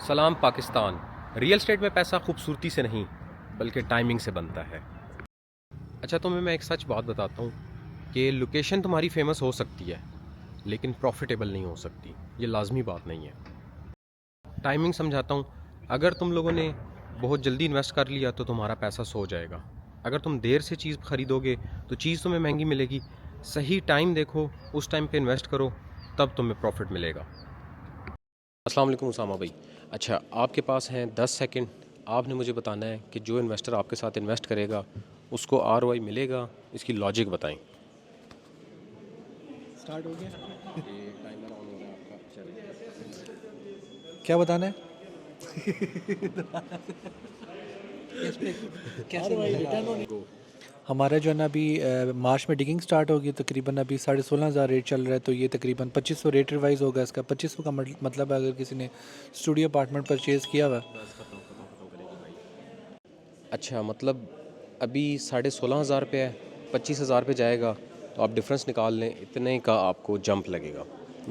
सलाम Pakistan. Real estate में पैसा खूबसूरती से नहीं बल्कि टाइमिंग से बनता है। अच्छा, तुम्हें मैं एक सच बात बताता हूँ कि लोकेशन तुम्हारी फेमस हो सकती है लेकिन प्रॉफिटेबल नहीं हो सकती। ये लाजमी बात नहीं है। टाइमिंग समझाता हूँ। अगर तुम लोगों ने बहुत जल्दी इन्वेस्ट कर लिया तो तुम्हारा पैसा सो जाएगा। अगर तुम देर से चीज़ खरीदोगे तो चीज़ तुम्हें महंगी मिलेगी। सही टाइम देखो, उस टाइम पे इन्वेस्ट करो, तब तुम्हें प्रॉफिट मिलेगा। अस्सलाम वालेकुम उसामा भाई। अच्छा, आपके पास हैं 10 सेकंड। आपने मुझे बताना है कि जो इन्वेस्टर आपके साथ इन्वेस्ट करेगा उसको आरओआई मिलेगा। इसकी लॉजिक बताएं। स्टार्ट हो गया। ये टाइमर ऑन हो रहा है आपका, चलें। क्या बताना है? इस पे कैसे मिलेगा? गो। हमारा जो है ना अभी मार्च में डिगिंग स्टार्ट होगी, तकरीबन अभी 16,500 रेट चल रहा है, तो ये तकरीबन 2500 रेट रिवाइज होगा इसका। 2500 का मतलब है अगर किसी ने स्टूडियो अपार्टमेंट परचेज़ किया हुआ है। बस खत्म करेगी भाई। अच्छा, मतलब अभी 16,500 पे है, 25,000 पे जाएगा तो आप डिफरेंस निकाल लें, इतने का आपको जंप लगेगा।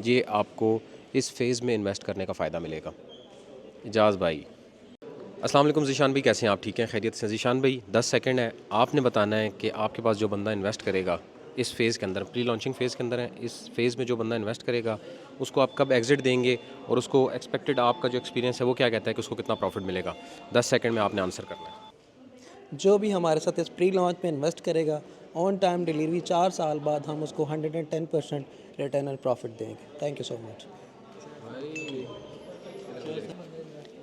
ये आपको इस फेज़ में इन्वेस्ट करने का फ़ायदा मिलेगा। इजाज़ भाई। अस्सलाम वालेकुम ज़ीशान भाई, कैसे हैं आप? ठीक हैं, खैरियत से? ज़ीशान भाई 10 सेकंड है, आपने बताना है कि आपके पास जो बंदा इन्वेस्ट करेगा इस फेज़ के अंदर, प्री लॉन्चिंग फ़ेज़ के अंदर है, इस फेज़ में जो बंदा इन्वेस्ट करेगा उसको आप कब एग्ज़िट देंगे और उसको एक्सपेक्टेड आपका जो एक्सपीरियंस है वो क्या कहता है कि उसको कितना प्रॉफिट मिलेगा? 10 सेकंड में आपने आंसर करना है। जो भी हमारे साथ इस प्री लॉन्च में इन्वेस्ट करेगा, ऑन टाइम डिलीवरी 4 साल बाद हम उसको 110% रिटर्न एंड प्रॉफिट देंगे। Thank you so much.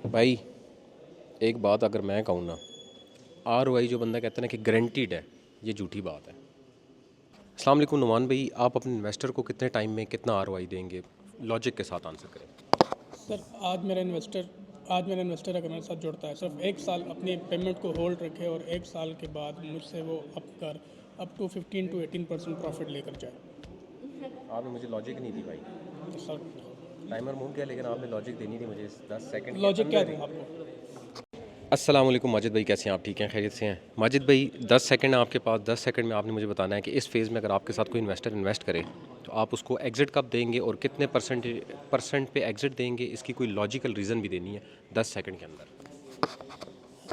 भाई एक बात अगर मैं कहूँ ना, आरओआई जो बंदा कहता है ना कि गारंटीड है, ये झूठी बात है। अस्सलाम वालेकुम नुमान भाई, आप अपने इन्वेस्टर को कितने टाइम में कितना आरओआई देंगे? लॉजिक के साथ आंसर करें। सर, आज मेरा इन्वेस्टर अगर मेरे साथ जुड़ता है, सिर्फ 1 साल अपनी पेमेंट को होल्ड रखे और 1 साल के बाद मुझसे वो अप टू 15 to 18% प्रॉफिट लेकर जाए। आपने मुझे लॉजिक नहीं दी भाई। तो सर, टाइमर मूव किया लेकिन आपने लॉजिक देनी थी मुझे। 10 सेकंड के लॉजिक क्या अंदर दूँ ही। आपको? अस्सलाम वालेकुम माजिद भाई, कैसे हैं आप? ठीक हैं, खैरियत से हैं? माजिद भाई 10 सेकंड है आपके पास। 10 सेकंड में आपने मुझे बताना है कि इस फेज़ में अगर आपके साथ कोई इन्वेस्टर इन्वेस्ट करे तो आप उसको एग्ज़िट कब देंगे और कितने परसेंट पे एग्ज़िट देंगे, इसकी कोई लॉजिकल रीज़न भी देनी है 10 सेकंड के अंदर।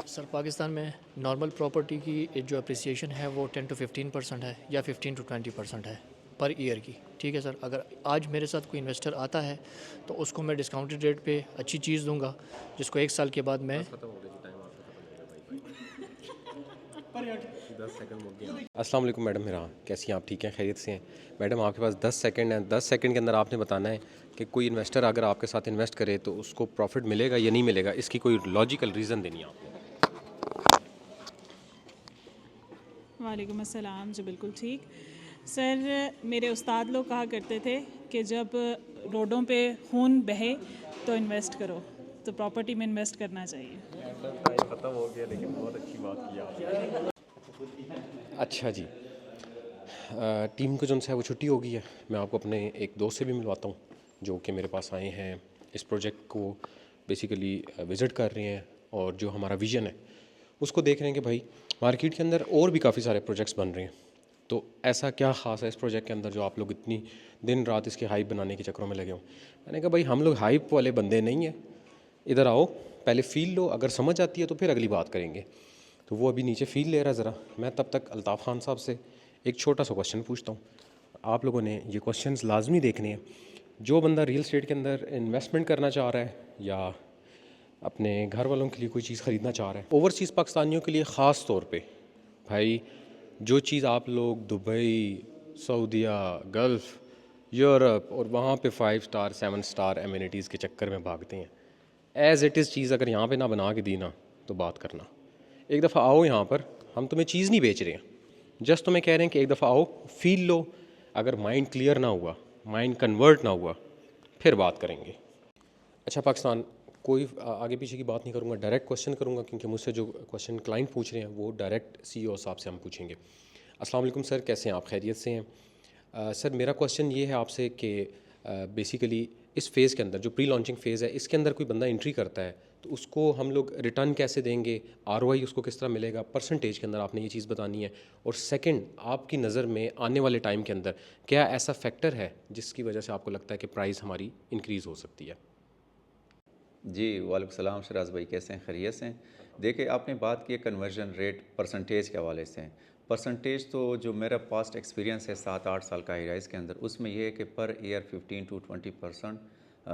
सर, पाकिस्तान में नॉर्मल प्रॉपर्टी की जो अप्रिसिएशन है वो 10 to 15% है या 15 to 20% है पर ईयर की। ठीक है सर, अगर आज मेरे साथ कोई इन्वेस्टर आता है तो उसको मैं डिस्काउंटेड रेट पे अच्छी चीज़ दूंगा जिसको 1 साल के बाद मैं। अस्सलाम वालेकुम मैडम मेरा, कैसी हैं आप? ठीक हैं, खैरियत से हैं? मैडम आपके पास 10 सेकंड है। 10 सेकंड के अंदर आपने बताना है कि कोई इन्वेस्टर अगर आपके साथ इन्वेस्ट करे तो उसको प्रॉफिट मिलेगा या नहीं मिलेगा, इसकी कोई लॉजिकल रीज़न देनी है आपने। वालेकुम अस्सलाम जी, बिल्कुल ठीक। सर, मेरे उस्ताद लोग कहा करते थे कि जब रोडों पे खून बहे तो इन्वेस्ट करो, तो प्रॉपर्टी में इन्वेस्ट करना चाहिए। ख़त्म हो गया लेकिन बहुत अच्छी बात की आपने। अच्छा जी, टीम को जो है वो छुट्टी हो गई है। मैं आपको अपने एक दोस्त से भी मिलवाता हूँ जो कि मेरे पास आए हैं, इस प्रोजेक्ट को बेसिकली विज़िट कर रहे हैं और जो हमारा विज़न है उसको देख रहे हैं कि भाई मार्केट के अंदर और भी काफ़ी सारे प्रोजेक्ट्स बन रहे हैं, तो ऐसा क्या ख़ास है इस प्रोजेक्ट के अंदर जो आप लोग इतनी दिन रात इसके हाइप बनाने के चक्करों में लगे हों। मैंने कहा भाई हम लोग हाइप वाले बंदे नहीं हैं, इधर आओ, पहले फ़ील लो, अगर समझ आती है तो फिर अगली बात करेंगे। तो वो अभी नीचे फ़ील ले रहा है ज़रा। मैं तब तक अल्ताफ़ खान साहब से एक छोटा सा क्वेश्चन पूछता हूँ। आप लोगों ने ये क्वेश्चंस लाजमी देखने हैं। जो बंदा रियल एस्टेट के अंदर इन्वेस्टमेंट करना चाह रहा है या अपने घर वालों के लिए कोई चीज़ ख़रीदना चाह रहा है, ओवरसीज़ पाकिस्तानियों के लिए ख़ास तौर पे भाई, जो चीज़ आप लोग दुबई, सऊदीया, गल्फ़, यूरोप और वहाँ पे 5 स्टार 7 स्टार एमिनिटीज़ के चक्कर में भागते हैं, एज़ इट इज़ चीज़ अगर यहाँ पे ना बना के दी ना तो बात करना। एक दफ़ा आओ यहाँ पर, हम तुम्हें चीज़ नहीं बेच रहे हैं, जस्ट तुम्हें कह रहे हैं कि एक दफ़ा आओ, फ़ील लो। अगर माइंड क्लियर ना हुआ, माइंड कन्वर्ट ना हुआ, फिर बात करेंगे। अच्छा पाकिस्तान, कोई आगे पीछे की बात नहीं करूँगा, डायरेक्ट क्वेश्चन करूँगा क्योंकि मुझसे जो क्वेश्चन क्लाइंट पूछ रहे हैं वो डायरेक्ट सीईओ साहब से हम पूछेंगे। अस्सलाम वालेकुम सर, कैसे हैं आप? खैरियत से हैं? सर मेरा क्वेश्चन ये है आपसे कि बेसिकली इस फेज़ के अंदर जो प्री लॉन्चिंग फ़ेज़ है इसके अंदर कोई बंदा एंट्री करता है तो उसको हम लोग रिटर्न कैसे देंगे, आरओआई उसको किस तरह मिलेगा, परसेंटेज के अंदर आपने ये चीज़ बतानी है। और सेकंड, आपकी नज़र में आने वाले टाइम के अंदर क्या ऐसा फैक्टर है जिसकी वजह से आपको लगता है कि प्राइस हमारी इंक्रीज़ हो सकती है? जी वालेकुम सलाम शराज भाई, कैसे हैं? खैरियत से हैं? देखिए, आपने बात की कन्वर्जन रेट परसेंटेज के हवाले से। परसेंटेज तो जो मेरा पास्ट एक्सपीरियंस है 7-8 साल का हाई के अंदर, उसमें यह है कि per year 15 to 20%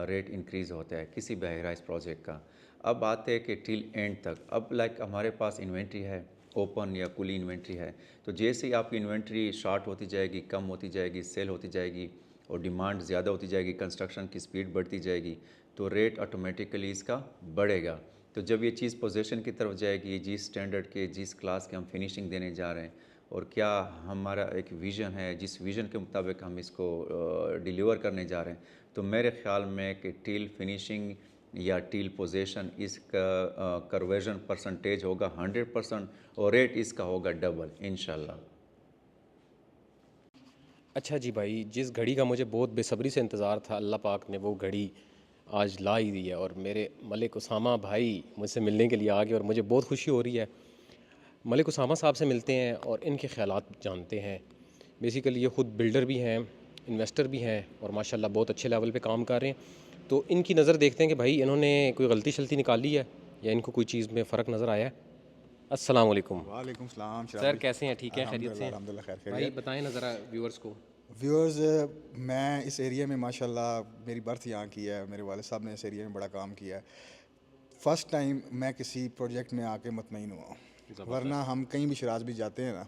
rate increase होता है किसी भी हाई प्रोजेक्ट का। अब आते हैं कि टिल एंड तक, अब लाइक हमारे पास इन्वेंट्री है, ओपन या कुली इन्वेंट्री है, तो जैसे ही आपकी इन्वेंट्री शॉर्ट होती जाएगी, कम होती जाएगी, सेल होती जाएगी और डिमांड ज़्यादा होती जाएगी, कंस्ट्रक्शन की स्पीड बढ़ती जाएगी, तो रेट ऑटोमेटिकली इसका बढ़ेगा। तो जब ये चीज़ पोजीशन की तरफ जाएगी, जिस स्टैंडर्ड के, जिस क्लास के हम फिनिशिंग देने जा रहे हैं और क्या हमारा एक विज़न है, जिस विज़न के मुताबिक हम इसको डिलीवर करने जा रहे हैं, तो मेरे ख्याल में कि टील फिनिशिंग या टील पोजीशन इसका कन्वर्जन परसेंटेज होगा 100% और रेट इसका होगा डबल इंशाल्लाह। अच्छा जी भाई, जिस घड़ी का मुझे बहुत बेसब्री से इंतज़ार था, अल्लाह पाक ने वो घड़ी आज ला ही दी है और मेरे मलिक उसामा भाई मुझसे मिलने के लिए आ गए और मुझे बहुत खुशी हो रही है। मलिक उसामा साहब से मिलते हैं और इनके ख़यालात जानते हैं। बेसिकली ये ख़ुद बिल्डर भी हैं, इन्वेस्टर भी हैं और माशाल्लाह बहुत अच्छे लेवल पे काम कर रहे हैं। तो इनकी नज़र देखते हैं कि भाई इन्होंने कोई गलती शलती निकाली है या इनको कोई चीज़ में फ़र्क नज़र आया है। अस्सलाम वालेकुम वालेकुम सलाम सर, कैसे हैं? ठीक है, खैरियत से हैं? अल्हम्दुलिल्लाह खैर भाई बताएं ना ज़रा व्यूअर्स को। व्यूअर्स, मैं इस एरिया में माशाल्लाह मेरी बर्थ यहाँ की है, मेरे वाले साहब ने इस एरिया में बड़ा काम किया है। फ़र्स्ट टाइम मैं किसी प्रोजेक्ट में आके मुतमईन हुआ हूँ, वरना हम कहीं भी शराज भी जाते हैं ना,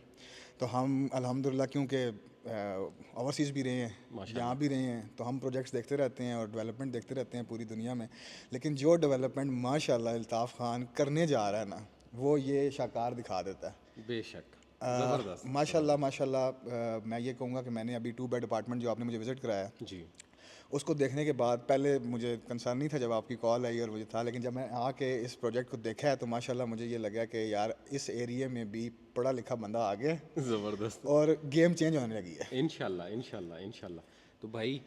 तो हम अल्हम्दुलिल्लाह क्योंकि ओवरसीज़ भी रहे हैं, यहाँ भी रहे हैं, तो हम प्रोजेक्ट्स देखते रहते हैं और डेवलपमेंट देखते रहते हैं पूरी दुनिया में। लेकिन जो डेवलपमेंट माशाल्लाह अल्ताफ़ खान करने जा रहा है ना, वो ये शाकार दिखा देता है। बेशक माशाल्लाह माशाल्लाह। मैं ये कहूँगा कि मैंने अभी 2 बेड अपार्टमेंट जो आपने मुझे विज़िट कराया, जी, उसको देखने के बाद पहले मुझे कंसर्न नहीं था जब आपकी कॉल आई और मुझे था, लेकिन जब मैं आके इस प्रोजेक्ट को देखा है तो माशाल्लाह मुझे ये लगा कि यार इस एरिया में भी पढ़ा लिखा बंदा आ गया ज़बरदस्त। और गेम चेंज होने लगी है। इंशाल्लाह इंशाल्लाह इंशाल्लाह। तो भाई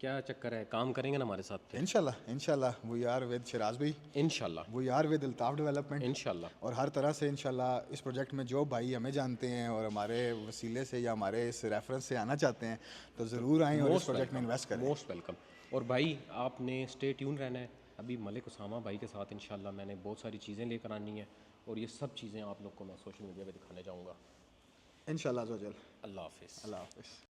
क्या चक्कर है, काम करेंगे ना हमारे साथ फिर? इंशाल्लाह इंशाल्लाह वी आर विद शराज भाई, इंशाल्लाह we are with Altaf development, इंशाल्लाह। और हर तरह से इंशाल्लाह इस प्रोजेक्ट में जो भाई हमें जानते हैं और हमारे वसीले से या हमारे इस रेफरेंस से आना चाहते हैं तो ज़रूर आएँ और इस प्रोजेक्ट में इन्वेस्ट करें। Most welcome. और भाई आपने स्टे ट्यून रहना है। अभी मलिक उसामा भाई के साथ इंशाल्लाह मैंने बहुत सारी चीज़ें लेकर आनी है और ये सब चीज़ें आप लोग को मैं सोशल मीडिया पे दिखाने जाऊँगा। इंशाल्लाह ज़ोजल। अल्लाह हाफ़िज़। अल्लाह हाफ़िज़।